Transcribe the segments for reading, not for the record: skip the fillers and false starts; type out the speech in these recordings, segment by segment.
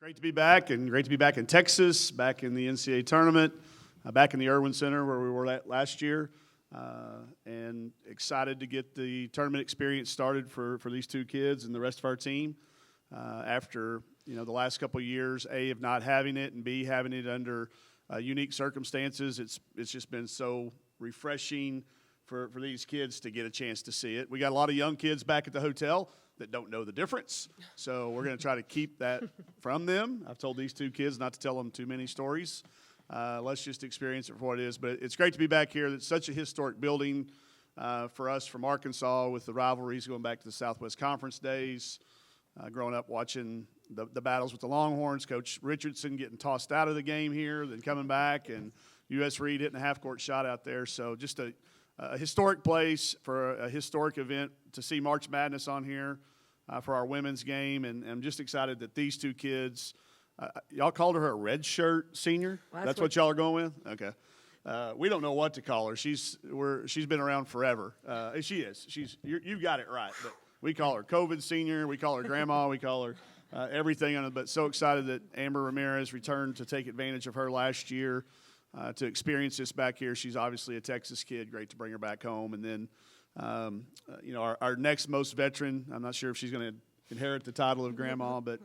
Great to be back, and great to be back in Texas, back in the NCAA tournament, back in the Irwin Center where we were at last year, and excited to get the tournament experience started for these two kids and the rest of our team. After the last couple of years, A, of not having it, and B, having it under unique circumstances, it's just been so refreshing for these kids to get a chance to see it. We got a lot of young kids back at the hotel that don't know the difference, so we're going to try to keep that from them. I've told these two kids not to tell them too many stories. Let's just experience it for what it is. But it's great to be back here. It's such a historic building for us from Arkansas, with the rivalries going back to the Southwest Conference days. Growing up watching the battles with the Longhorns, Coach Richardson getting tossed out of the game here, then coming back, and U.S. Reed hitting a half-court shot out there. So just a historic place for a historic event to see March Madness on here for our women's game. And I'm just excited that these two kids, y'all called her a red shirt senior? Well, that's what y'all are going with? Okay. We don't know what to call her. She's been around forever. She is. You got it right. But we call her COVID senior. We call her grandma. We call her everything on it. But so excited that Amber Ramirez returned to take advantage of her last year to experience this back here. She's obviously a Texas kid. Great to bring her back home. And then, our next most veteran, I'm not sure if she's going to inherit the title of grandma, but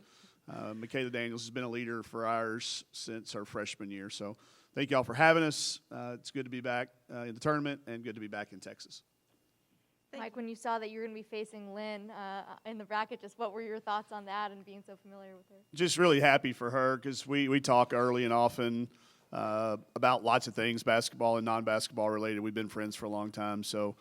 Michaela Daniels has been a leader for ours since her freshman year. So thank y'all for having us. It's good to be back in the tournament and good to be back in Texas. Mike, when you saw that you were going to be facing Lynn in the bracket, just what were your thoughts on that and being so familiar with her? Just really happy for her, because we talk early and often about lots of things, basketball and non-basketball related. We've been friends for a long time, so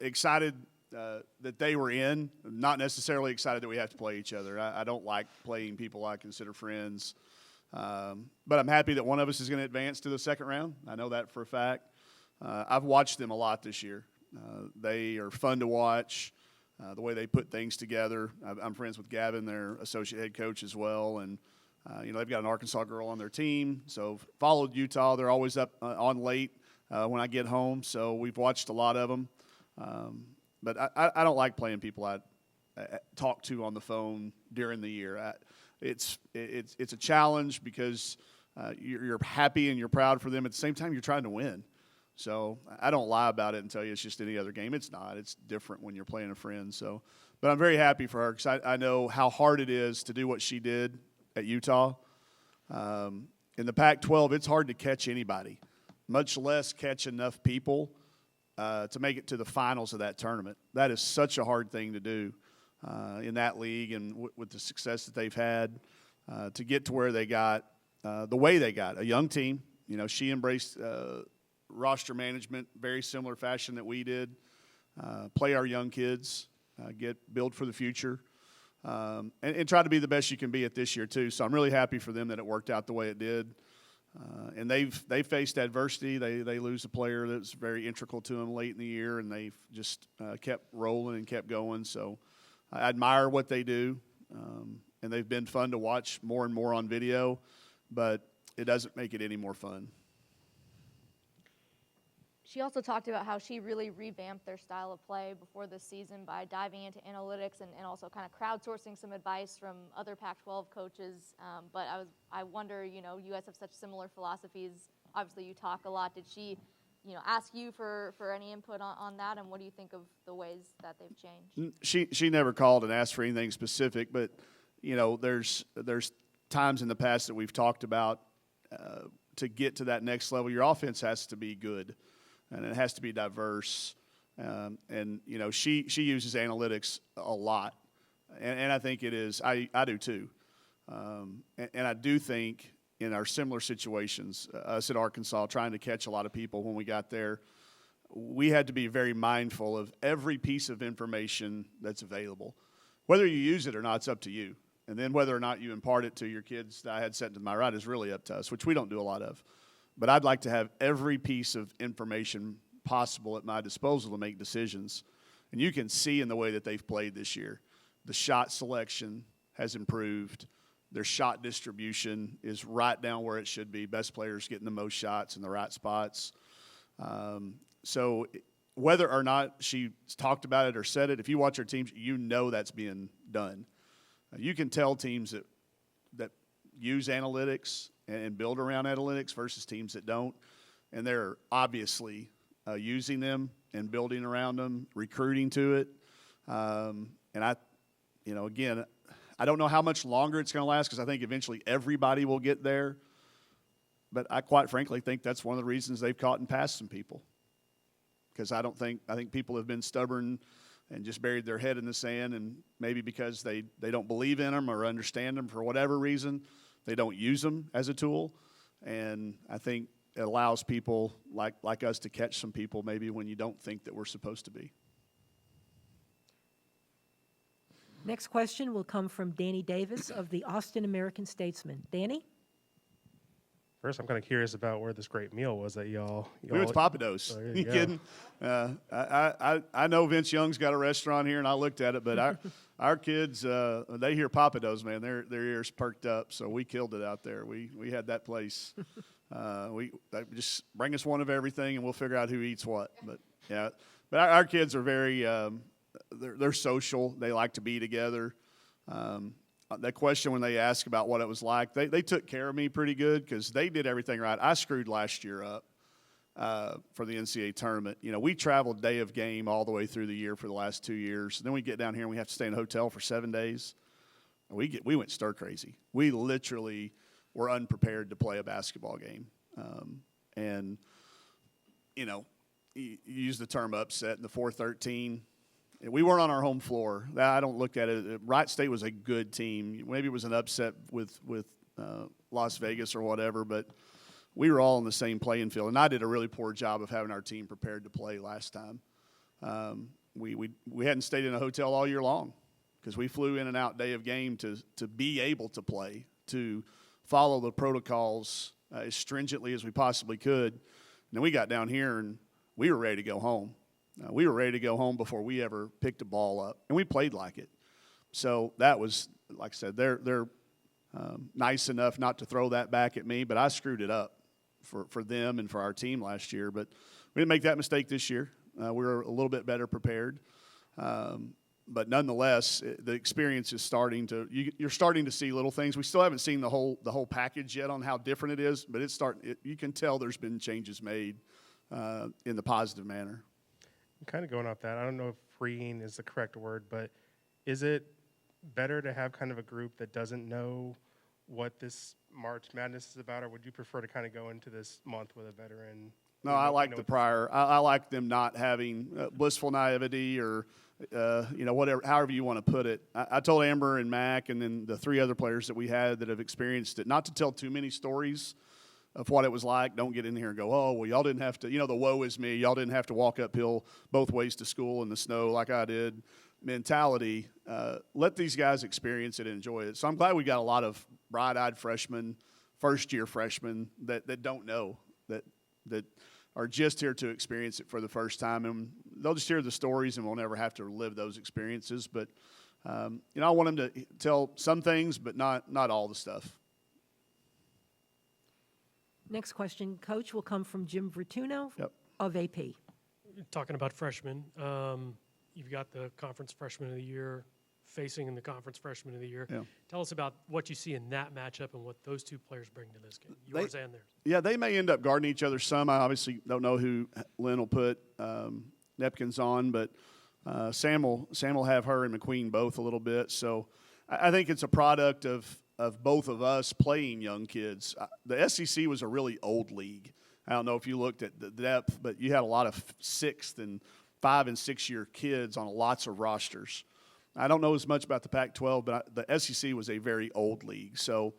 excited that they were in. Not necessarily excited that we have to play each other. I don't like playing people I consider friends, but I'm happy that one of us is going to advance to the second round. I know that for a fact. I've watched them a lot this year. They are fun to watch, the way they put things together. I'm friends with Gavin, their associate head coach, as well, and they've got an Arkansas girl on their team. So followed Utah. They're always up on late when I get home, so we've watched a lot of them. But I don't like playing people I talk to on the phone during the year. It's a challenge, because you're happy and you're proud for them. At the same time, you're trying to win. So I don't lie about it and tell you it's just any other game. It's not. It's different when you're playing a friend. So, but I'm very happy for her, because I know how hard it is to do what she did at Utah. In the Pac-12, it's hard to catch anybody, much less catch enough people to make it to the finals of that tournament. That is such a hard thing to do in that league, and with the success that they've had to get to where they got, the way they got. A young team. She embraced roster management, very similar fashion that we did. Play our young kids, build for the future, and try to be the best you can be at this year too. So I'm really happy for them that it worked out the way it did. And they've faced adversity. They lose a player that's very integral to them late in the year, and they've just kept rolling and kept going. So I admire what they do, and they've been fun to watch more and more on video, but it doesn't make it any more fun. She also talked about how she really revamped their style of play before this season by diving into analytics and also kind of crowdsourcing some advice from other Pac-12 coaches. But I wonder, you guys have such similar philosophies. Obviously, you talk a lot. Did she, ask you for any input on that? And what do you think of the ways that they've changed? She never called and asked for anything specific, but there's times in the past that we've talked about to get to that next level. Your offense has to be good, and it has to be diverse. And she uses analytics a lot, and I think it is. I do too. And I do think in our similar situations, us at Arkansas trying to catch a lot of people when we got there, we had to be very mindful of every piece of information that's available. Whether you use it or not, it's up to you. And then whether or not you impart it to your kids that I had set to my right is really up to us, which we don't do a lot of. But I'd like to have every piece of information possible at my disposal to make decisions. And you can see in the way that they've played this year, the shot selection has improved. Their shot distribution is right down where it should be. Best players getting the most shots in the right spots. So whether or not she talked about it or said it, if you watch her teams, that's being done. You can tell teams that use analytics and build around analytics versus teams that don't. And they're obviously using them and building around them, recruiting to it. And again, I don't know how much longer it's going to last because I think eventually everybody will get there. But I quite frankly think that's one of the reasons they've caught and passed some people. Because I think people have been stubborn and just buried their head in the sand, and maybe because they don't believe in them or understand them for whatever reason, they don't use them as a tool. And I think it allows people like us to catch some people maybe when you don't think that we're supposed to be. Next question will come from Danny Davis of the Austin American-Statesman. Danny? First, I'm kind of curious about where this great meal was that y'all We went to Papados. Oh, You kidding? I know Vince Young's got a restaurant here, and I looked at it, but our kids, they hear Papados, man, their ears perked up. So we killed it out there. We had that place. They just bring us one of everything, and we'll figure out who eats what. But yeah, but our kids are very they're social. They like to be together. That question when they asked about what it was like, they took care of me pretty good because they did everything right. I screwed last year up for the NCAA tournament. We traveled day of game all the way through the year for the last 2 years. And then we get down here and we have to stay in a hotel for 7 days. We went stir crazy. We literally were unprepared to play a basketball game. You use the term upset in the 4-13. We weren't on our home floor. I don't look at it. Wright State was a good team. Maybe it was an upset with Las Vegas or whatever, but we were all in the same playing field. And I did a really poor job of having our team prepared to play last time. We hadn't stayed in a hotel all year long because we flew in and out day of game to be able to play, to follow the protocols as stringently as we possibly could. And then we got down here and we were ready to go home. We were ready to go home before we ever picked a ball up, and we played like it. So that was, like I said, they're nice enough not to throw that back at me, but I screwed it up for them and for our team last year. But we didn't make that mistake this year. We were a little bit better prepared. But nonetheless, the experience is starting to you're starting to see little things. We still haven't seen the whole package yet on how different it is, but you can tell there's been changes made in the positive manner. Kind of going off that, I don't know if freeing is the correct word, but is it better to have kind of a group that doesn't know what this March Madness is about, or would you prefer to kind of go into this month with a veteran? No, I like the prior. I like them not having blissful naivety or, whatever, however you want to put it. I told Amber and Mac and then the 3 other players that we had that have experienced it not to tell too many stories of what it was like. Don't get in here and go, oh, well, y'all didn't have to, the woe is me. Y'all didn't have to walk uphill both ways to school in the snow like I did mentality. Let these guys experience it and enjoy it. So I'm glad we got a lot of bright-eyed freshmen, first-year freshmen that don't know, that are just here to experience it for the first time. And they'll just hear the stories and we'll never have to live those experiences. But, I want them to tell some things, but not all the stuff. Next question, Coach, will come from Jim Vertuno of AP. Talking about freshmen, you've got the Conference Freshman of the Year facing in the Conference Freshman of the Year. Yeah. Tell us about what you see in that matchup and what those 2 players bring to this game, yours and theirs. Yeah, they may end up guarding each other some. I obviously don't know who Lynn will put Nepkins on, but Sam will have her and McQueen both a little bit. So I think it's a product of both of us playing young kids. The SEC was a really old league. I don't know if you looked at the depth, but you had a lot of 6th and 5 and 6 year kids on lots of rosters. I don't know as much about the Pac-12, but the SEC was a very old league. So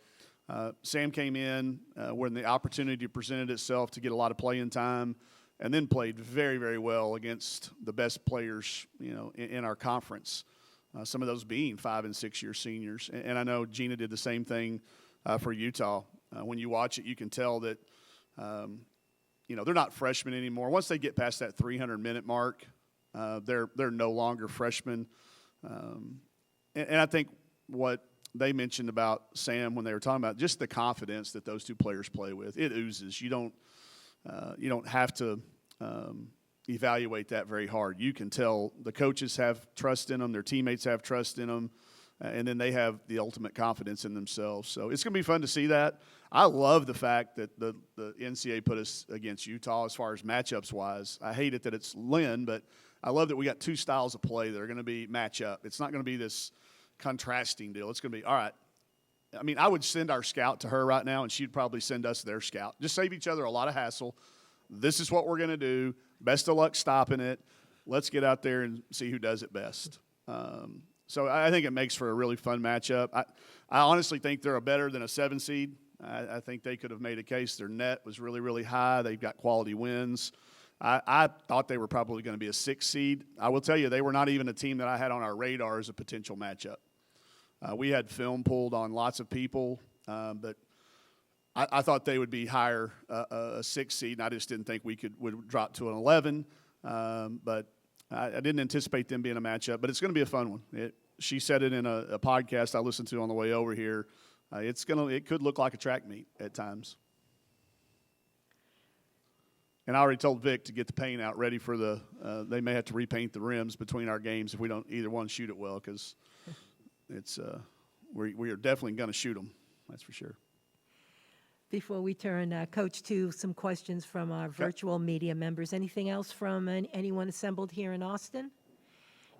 Sam came in when the opportunity presented itself to get a lot of playing time, and then played very, very well against the best players, in our conference. Some of those being 5 and 6 year seniors. And I know Gina did the same thing for Utah. When you watch it, you can tell that, they're not freshmen anymore. Once they get past that 300-minute mark, they're no longer freshmen. And I think what they mentioned about Sam when they were talking about just the confidence that those 2 players play with, it oozes. You don't have to evaluate that very hard. You can tell the coaches have trust in them, their teammates have trust in them. and then they have the ultimate confidence in themselves. So it's going to be fun to see that. I love the fact that the NCAA put us against Utah as far as matchups wise. I hate it that it's Lynn, but I love that we got two styles of play that are going to be matchup. It's not going to be this contrasting deal. It's going to be, all right, I mean, I would send our scout to her right now, and she'd probably send us their scout. Just save each other a lot of hassle. This is what we're going to do. Best of luck stopping it. Let's get out there and see who does it best. So I think it makes for a really fun matchup. I honestly think they're a better than a 7 seed. I think they could have made a case. Their net was really, really high. They've got quality wins. I thought they were probably going to be a 6 seed. I will tell you, they were not even a team that I had on our radar as a potential matchup. We had film pulled on lots of people, but I thought they would be higher, a 6 seed, and I just didn't think would drop to an 11. But I didn't anticipate them being a matchup. But it's going to be a fun one. She said it in a podcast I listened to on the way over here. It could look like a track meet at times. And I already told Vic to get the paint out ready for they may have to repaint the rims between our games if we don't either one shoot it well, because we are definitely going to shoot them. That's for sure. Before we turn, Coach, to some questions from our virtual media members, anything else from anyone assembled here in Austin?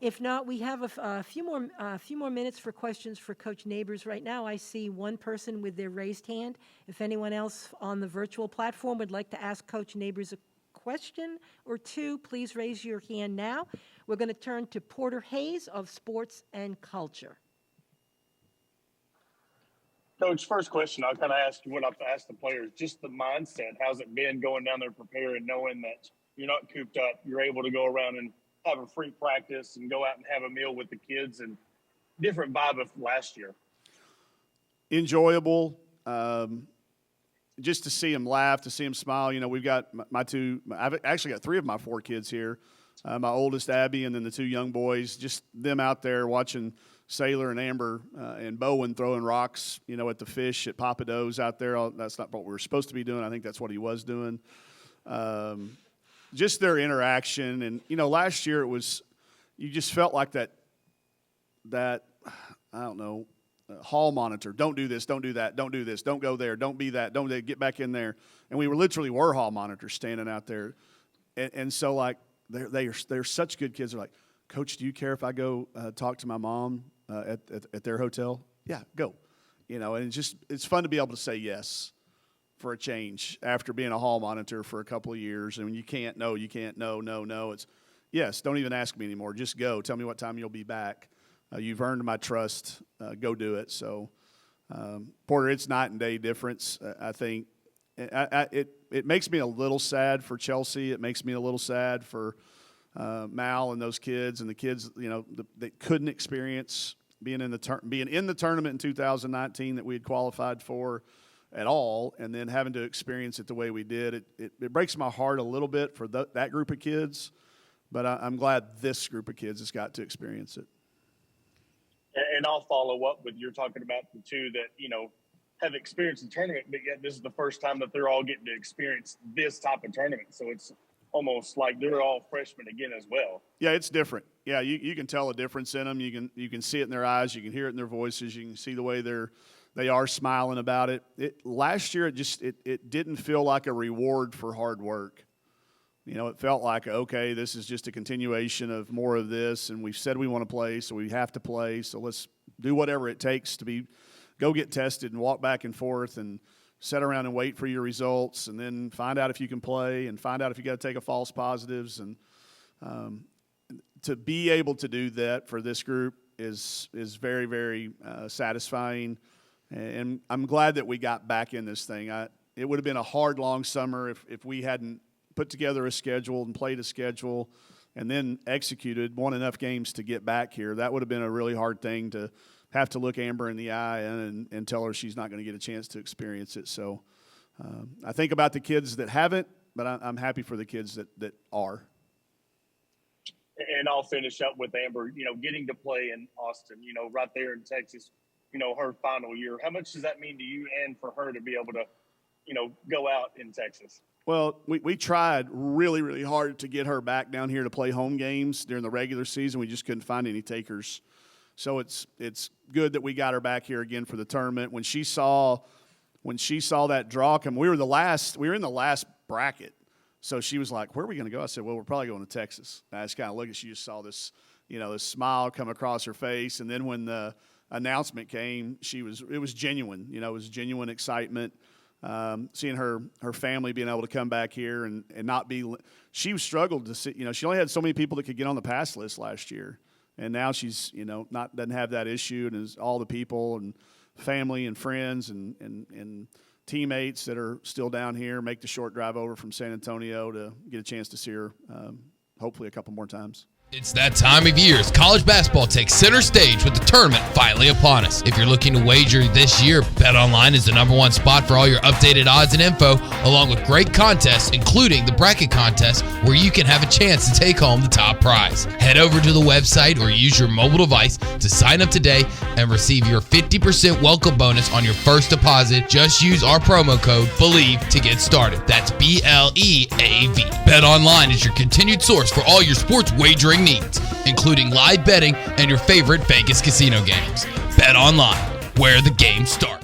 If not, we have a few more minutes for questions for Coach Neighbors. Right now, I see one person with their raised hand. If anyone else on the virtual platform would like to ask Coach Neighbors a question or two, please raise your hand now. We're going to turn to Porter Hayes of Sports and Culture. Coach, first question, I'll kind of ask you what I've asked the players, just the mindset. How's it been going down there preparing, knowing that you're not cooped up, you're able to go around and have a free practice and go out and have a meal with the kids, and different vibe of last year? Enjoyable. Just to see them laugh, to see them smile. You know, we've got I've actually got 3 of my 4 kids here. My oldest, Abby, and then the 2 young boys, just them out there watching Sailor and Amber and Bowen throwing rocks, you know, at the fish at Papa Do's out there. That's not what we were supposed to be doing. I think that's what he was doing. Just their interaction. And, you know, last year you just felt like that, I don't know, hall monitor. Don't do this, don't do that, don't do this, don't go there, don't be that, don't get back in there. And we were hall monitors standing out there. And so, like, they're such good kids. They're like, Coach, do you care if I go talk to my mom at their hotel? Yeah, go. You know, and it's fun to be able to say yes for a change after being a hall monitor for a couple of years. And when you can't, no. It's, yes, don't even ask me anymore. Just go. Tell me what time you'll be back. You've earned my trust. Go do it. So, Porter, it's night and day difference. I think it makes me a little sad for Chelsea. It makes me a little sad for Mal and those kids and the kids, you know, that couldn't experience being in the tournament in 2019 that we had qualified for at all, and then having to experience it the way we did. It breaks my heart a little bit for that group of kids, but I'm glad this group of kids has got to experience it. And I'll follow up with, you're talking about the 2 that, you know, have experienced the tournament, but yet this is the first time that they're all getting to experience this type of tournament. So it's almost like they're all freshmen again as well. Yeah, it's different. Yeah, you can tell a difference in them. You can see it in their eyes. You can hear it in their voices. You can see the way they are smiling about it. Last year, it didn't feel like a reward for hard work. You know, it felt like, okay, this is just a continuation of more of this, and we've said we want to play, so we have to play. So let's do whatever it takes to go get tested and walk back and forth and sit around and wait for your results, and then find out if you can play and find out if you got to take a false positives. And to be able to do that for this group is very, very satisfying. And I'm glad that we got back in this thing. It would have been a hard, long summer if we hadn't put together a schedule and played a schedule and then executed, won enough games to get back here. That would have been a really hard thing to have to look Amber in the eye and tell her she's not going to get a chance to experience it. So I think about the kids that haven't, but I'm happy for the kids that are. And I'll finish up with Amber, you know, getting to play in Austin, you know, right there in Texas, you know, her final year. How much does that mean to you and for her to be able to, you know, go out in Texas? Well, we tried really, really hard to get her back down here to play home games during the regular season. We just couldn't find any takers. So it's good that we got her back here again for the tournament. When she saw that draw come, we were in the last bracket. So she was like, "Where are we going to go?" I said, "Well, we're probably going to Texas." And I just kind of looked at, she just saw this, this smile come across her face. And then when the announcement came, it was genuine. It was genuine excitement. Seeing her family being able to come back here and not be, she struggled to see, she only had so many people that could get on the pass list last year. And now she's, doesn't have that issue, and is all the people and family and friends and teammates that are still down here make the short drive over from San Antonio to get a chance to see her, hopefully a couple more times. It's that time of year as college basketball takes center stage with the tournament finally upon us. If you're looking to wager this year, BetOnline is the #1 spot for all your updated odds and info, along with great contests, including the bracket contest, where you can have a chance to take home the top prize. Head over to the website or use your mobile device to sign up today and receive your 50% welcome bonus on your first deposit. Just use our promo code BELIEVE to get started. That's BLEAV. BetOnline is your continued source for all your sports wagering needs, including live betting and your favorite Vegas casino games. Bet online, where the game starts.